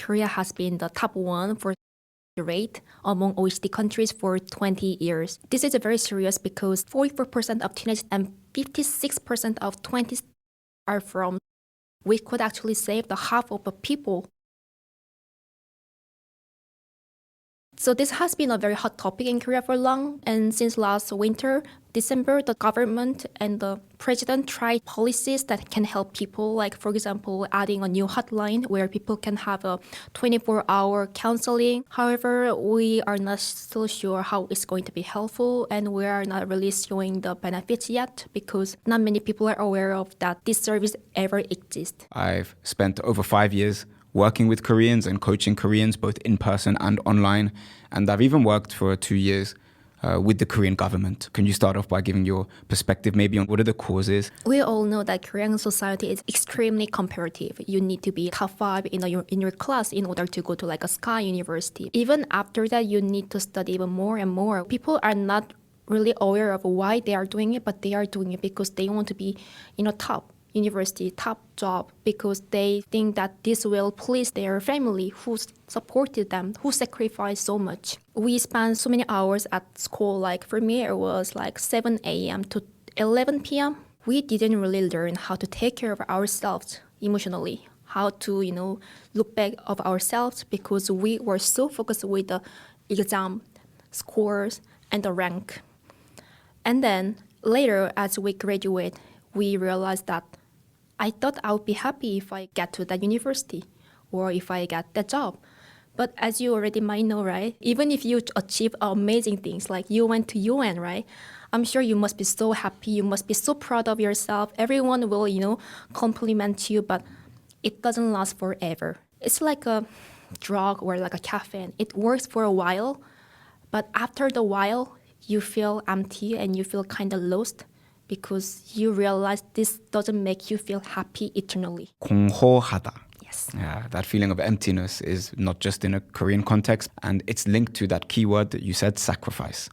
Korea has been the top one for the rate among OECD countries for 20 years. This is very serious because 44% of teenagers and 56% of 20s are from. We could actually save the half of the people. So this has been a very hot topic in Korea for long, and since last winter, December, the government and the president tried policies that can help people, like, for example, adding a new hotline where people can have a 24-hour counseling. However, we are not so sure how it's going to be helpful, and we are not really showing the benefits yet because not many people are aware of that this service ever exists. I've spent over 5 years working with Koreans and coaching Koreans both in person and online. And I've even worked for 2 years with the Korean government. Can you start off by giving your perspective maybe on what are the causes? We all know that Korean society is extremely competitive. You need to be top 5 in your class in order to go to like a Sky University. Even after that, you need to study even more and more. People are not really aware of why they are doing it, but they are doing it because they want to be top university, top job, because they think that this will please their family who supported them, who sacrificed so much. We spent so many hours at school. Like for me, it was like 7 a.m. to 11 p.m. We didn't really learn how to take care of ourselves emotionally, how to, look back of ourselves because we were so focused with the exam scores and the rank. And then later, as we graduate, we realized that I thought I would be happy if I get to that university or if I get that job. But as you already might know, right? Even if you achieve amazing things, like you went to UN, right? I'm sure you must be so happy. You must be so proud of yourself. Everyone will, compliment you, but it doesn't last forever. It's like a drug or like a caffeine. It works for a while, but after the while, you feel empty and you feel kind of lost. Because you realize this doesn't make you feel happy eternally. 공허하다. Yes. Yeah, that feeling of emptiness is not just in a Korean context, and it's linked to that key word that you said, sacrifice.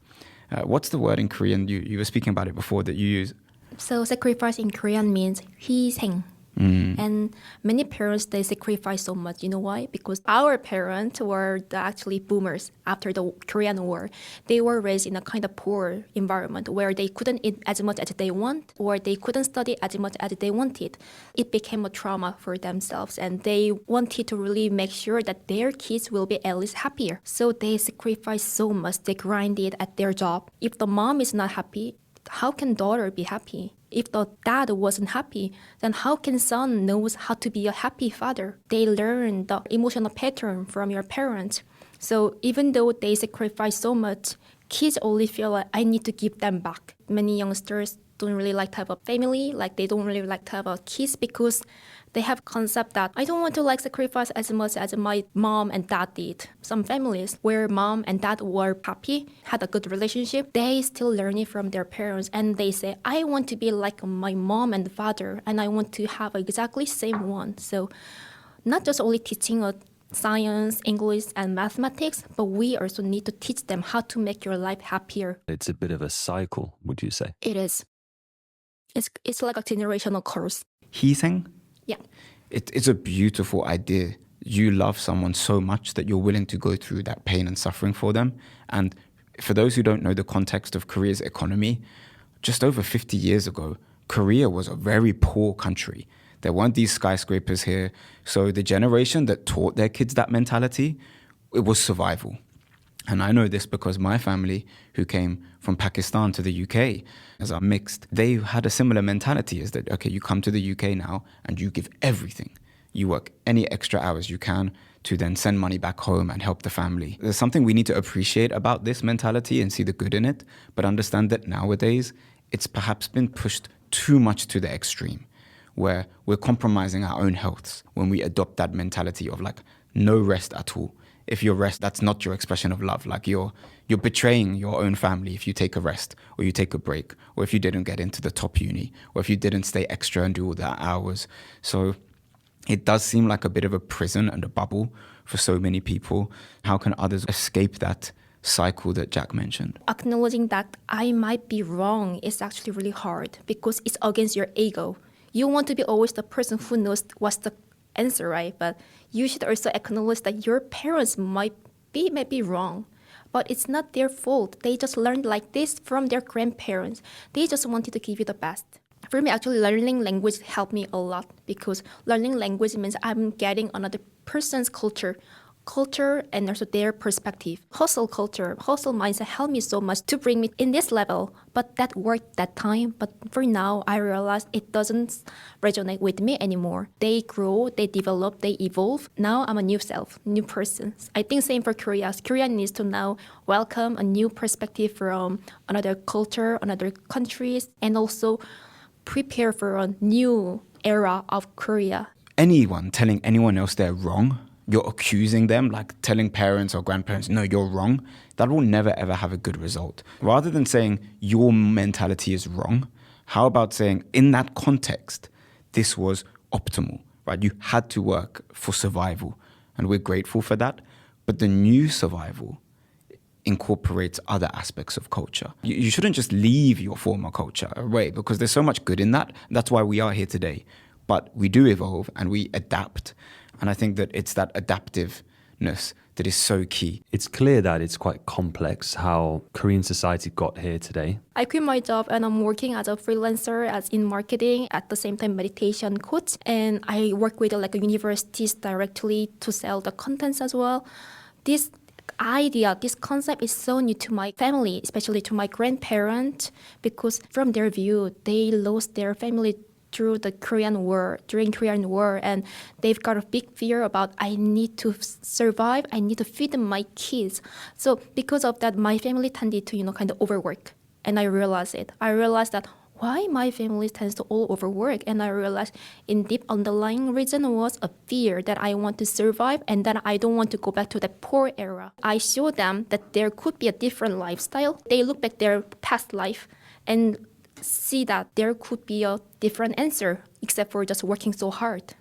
What's the word in Korean? You were speaking about it before that you use. So sacrifice in Korean means 희생. And many parents, they sacrifice so much. You know why? Because our parents were actually boomers after the Korean War. They were raised in a kind of poor environment where they couldn't eat as much as they want or they couldn't study as much as they wanted. It became a trauma for themselves and they wanted to really make sure that their kids will be at least happier. So they sacrifice so much. They grinded at their job. If the mom is not happy, how can daughter be happy? If the dad wasn't happy, then how can son knows how to be a happy father? They learn the emotional pattern from your parents. So even though they sacrifice so much, kids only feel like I need to give them back. Many youngsters don't really like to have a family, like they don't really like to have a kids because they have concept that I don't want to sacrifice as much as my mom and dad did. Some families where mom and dad were happy, had a good relationship, they still learn it from their parents and they say, I want to be like my mom and father and I want to have exactly same one. So not just only teaching science, English, and mathematics, but we also need to teach them how to make your life happier. It's a bit of a cycle, would you say? It is. It's like a generational curse. 희생? Yeah. It's a beautiful idea. You love someone so much that you're willing to go through that pain and suffering for them. And for those who don't know the context of Korea's economy, just over 50 years ago, Korea was a very poor country. There weren't these skyscrapers here. So the generation that taught their kids that mentality, it was survival. And I know this because my family, who came from Pakistan to the UK as a mixed, they had a similar mentality is that, okay, you come to the UK now and you give everything. You work any extra hours you can to then send money back home and help the family. There's something we need to appreciate about this mentality and see the good in it, but understand that nowadays it's perhaps been pushed too much to the extreme, where we're compromising our own healths when we adopt that mentality of no rest at all. If you rest, that's not your expression of love. You're betraying your own family if you take a rest or you take a break or if you didn't get into the top uni or if you didn't stay extra and do all that hours. So it does seem like a bit of a prison and a bubble for so many people. How can others escape that cycle that Jack mentioned? Acknowledging that I might be wrong is actually really hard because it's against your ego. You want to be always the person who knows what's the answer, right? But you should also acknowledge that your parents might be wrong. But it's not their fault. They just learned like this from their grandparents. They just wanted to give you the best. For me, actually, learning language helped me a lot because learning language means I'm getting another person's culture and also their perspective. Hustle culture, hustle mindset helped me so much to bring me in this level. But that worked that time. But for now, I realized it doesn't resonate with me anymore. They grow, they develop, they evolve. Now I'm a new self, new person. I think same for Korea. Korea needs to now welcome a new perspective from another culture, another countries, and also prepare for a new era of Korea. Anyone telling anyone else they're wrong, you're accusing them, like telling parents or grandparents, no, you're wrong, that will never ever have a good result. Rather than saying your mentality is wrong, how about saying in that context, this was optimal, right? You had to work for survival, and we're grateful for that. But the new survival incorporates other aspects of culture. You shouldn't just leave your former culture away because there's so much good in that. That's why we are here today. But we do evolve and we adapt. And I think that it's that adaptiveness that is so key. It's clear that it's quite complex how Korean society got here today. I quit my job and I'm working as a freelancer as in marketing, at the same time meditation coach. And I work with like universities directly to sell the contents as well. This idea, this concept is so new to my family, especially to my grandparents, because from their view, they lost their family through the during Korean War, and they've got a big fear about I need to survive, I need to feed my kids. So because of that, my family tended to, kind of overwork. And I realized it. I realized that why my family tends to all overwork. And I realized in deep underlying reason was a fear that I want to survive and that I don't want to go back to that poor era. I showed them that there could be a different lifestyle. They look back their past life and see that there could be a different answer except for just working so hard.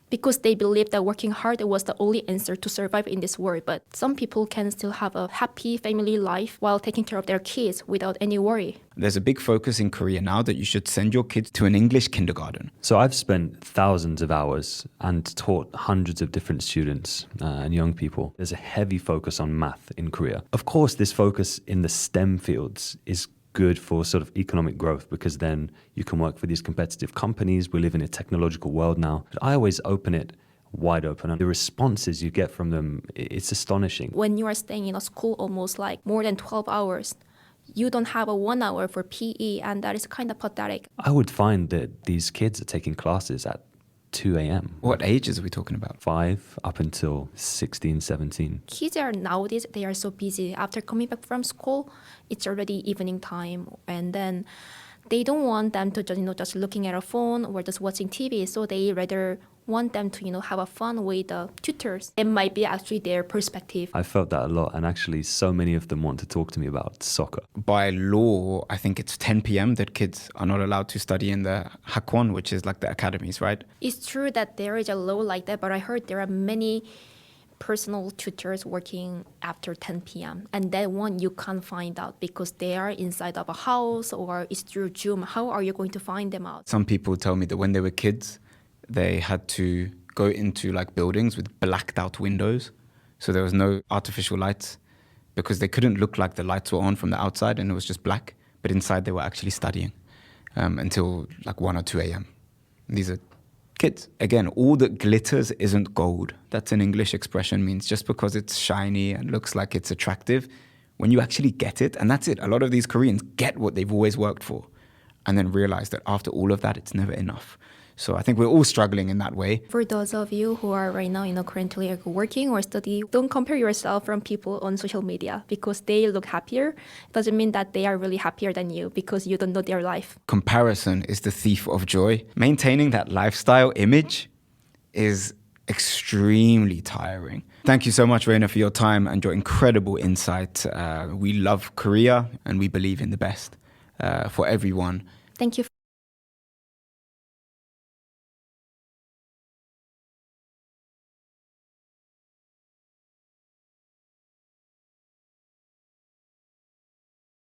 Because they believe that working hard was the only answer to survive in this world. But some people can still have a happy family life while taking care of their kids without any worry. There's a big focus in Korea now that you should send your kids to an English kindergarten. So I've spent thousands of hours and taught hundreds of different students and young people. There's a heavy focus on math in Korea. Of course, this focus in the STEM fields is good for sort of economic growth because then you can work for these competitive companies. We live in a technological world now. But I always open it wide open. And the responses you get from them, it's astonishing. When you are staying in a school almost like more than 12 hours, you don't have a 1 hour for PE, and that is kind of pathetic. I would find that these kids are taking classes at 2 a.m. What ages are we talking about? 5 up until 16, 17. Kids are nowadays, they are so busy. After coming back from school, it's already evening time. And then they don't want them to just looking at a phone or just watching TV. So they rather want them to, have a fun with the tutors. It might be actually their perspective. I felt that a lot. And actually, so many of them want to talk to me about soccer. By law, I think it's 10 p.m. that kids are not allowed to study in the Hakwon, which is like the academies, right? It's true that there is a law like that, but I heard there are many personal tutors working after 10 p.m. And that one you can't find out because they are inside of a house or it's through Zoom. How are you going to find them out? Some people tell me that when they were kids, they had to go into like buildings with blacked out windows. So there was no artificial lights because they couldn't look like the lights were on from the outside and it was just black. But inside they were actually studying until like 1 or 2 a.m. These are kids. Again, all that glitters isn't gold. That's an English expression, means just because it's shiny and looks like it's attractive, when you actually get it, and that's it. A lot of these Koreans get what they've always worked for and then realize that after all of that, it's never enough. So I think we're all struggling in that way. For those of you who are right now, currently working or study, don't compare yourself from people on social media because they look happier. It doesn't mean that they are really happier than you because you don't know their life. Comparison is the thief of joy. Maintaining that lifestyle image is extremely tiring. Thank you so much, Reina, for your time and your incredible insight. We love Korea and we believe in the best for everyone. Thank you.